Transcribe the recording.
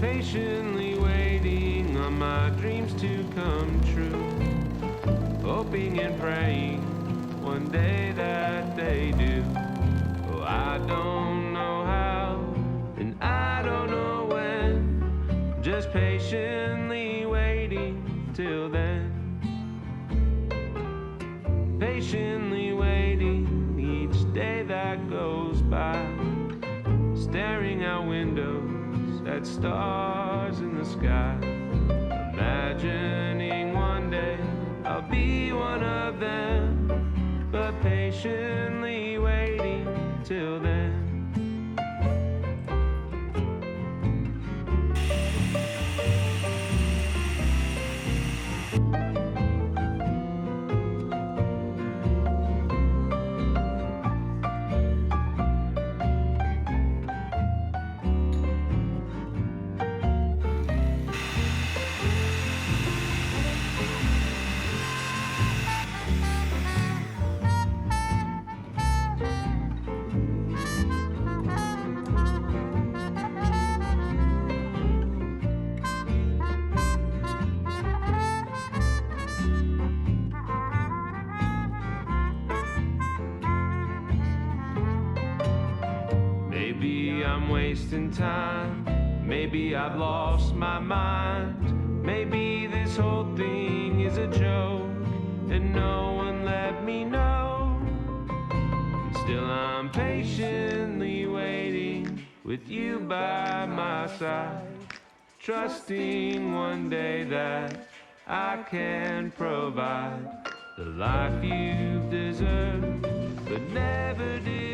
patiently waiting on my dreams to come true, hoping and praying one day that they do. Oh, I don't know how, and I don't know when, just patiently waiting till then. Patiently waiting each day that goes by, staring out windows at stars in the sky, imagining one day I'll be one of them, but patiently waiting till then. Maybe I'm wasting time, maybe I've lost my mind, maybe this whole thing is a joke and no one let me know. And still I'm patiently waiting with you by my side, trusting one day that I can provide the life you've deserved but never did.